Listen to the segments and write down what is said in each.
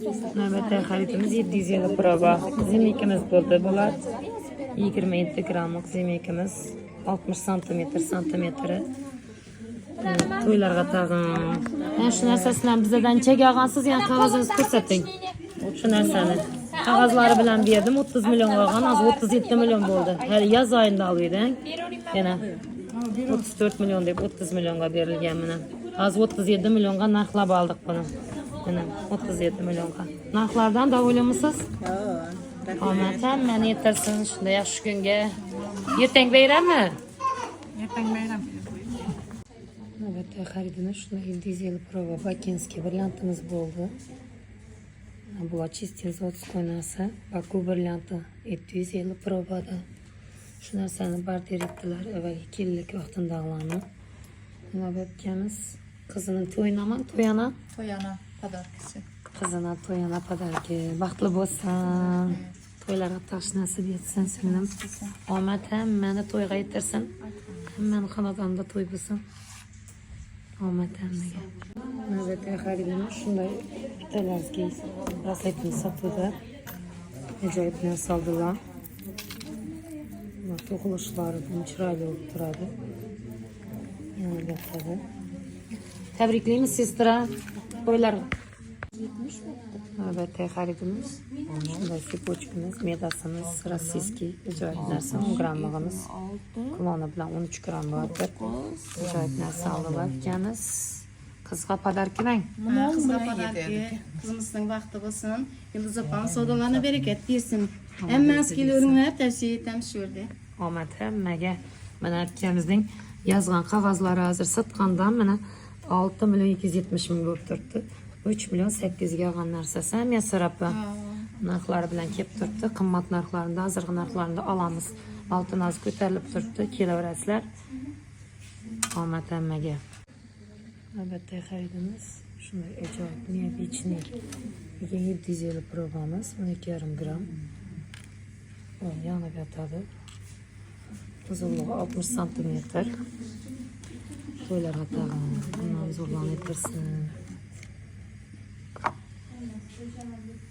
Navbatdagi xaridimiz 750 proba. Zemikimiz bo'ldi. Bular 27 gramlik zemikimiz, 60 santimetri. To'ylarga tag'in. Mana shu narsasidan bizdan chek olgansiz, yana qog'ozingizni ko'rsating. Shu narsani qog'ozlari bilan berdim. 30 million olgan, hozir 37 million bo'ldi. Hali yoz oyida oldim. Yana 34 million deb 30 millionga berilgan mana. Hozir 37 millionga narxlab oldik buni. Mana 37 millionga. Narxlardan davolamisiz? Omaddan meni yetirsin shunday yaxshi kunga. Ertang bayrammi? Ertang bayram. Navbatdagi xaridimiz shunday dizel prova Bakinskiy brilliantimiz bo'ldi. Bu чистый заводской narsa. Baku brillianti 750 provada. Shu narsani barter etdilar. Avvalgi kellik vaqtida olganmi. Navbatdagimiz qizining to'yinaman, to'yana Podarkasi. Qizina to'yana podarki. Baxtli bo'lsin. To'ylarga taqish nasib etsin singlim. Omad hammani to'yga yetirsin. Hammani xonadonda to'y bo'lsin. Omad hammaga. Navbatdagi xaridimiz shunday italarskiy rasetni sotuvda. Ajoyib narsa oldilar. To'qilishlari chiroyli bo'lib turadi. Yana gatadi. Tabriklaymiz sestra. To'ylar. Navbatdagi xaridimiz shunday sipochkamiz, medasimiz rossiyskiy ajoyib narsa. 10 grammligimiz. Kuloni bilan 13 gram bo'ladi. Ajoyib narsa olib olganmiz. Qizga podarkilang. Qizga podarki, qizimizning vaqti bo'lsin. Yulduz opam savdolarga barakat bersin. Hammasi kelaveringlar, tavsiya etamiz shu yerda. Omad hammaga. Mana akamizning yozgan qog'ozlari hozir sotgandan mana 6 million 270 ming bo'lib turibdi. 3 million 800 ga olgan narsasi ham yasirapı. Narxlari bilan kelib turibdi. Qimmat narxlarida, hozirgi narxlarida olamiz. Oltin hozir ko'tarilib turibdi. Kelaverasizlar. Omad hammaga. Navbatdagi xaridimiz shunday ajoyib neobichniy 750 probamiz 12,5 gram. Yonib yotadi. Uzunluğu 60 santimetr. To'ylarga tag'in bundan zo'rlanib tursin.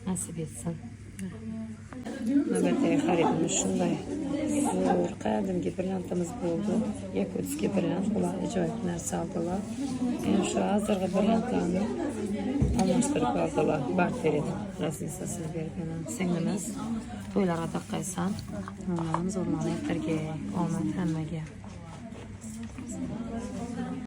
Nasib etsin. Navbatdagi xaridimiz shunday zo'r qadimgi brilliantimiz bo'ldi. Yakutskiy brilliant, ular ajoyib narsa oldilar. Endi shu hozirgi brilliantlarni almashtirib oldilar. Barter etib, rasmiyasiz bergan singlimiz. To'ylarga taqaysan, onamiz o'rnini ertaga omad hammaga.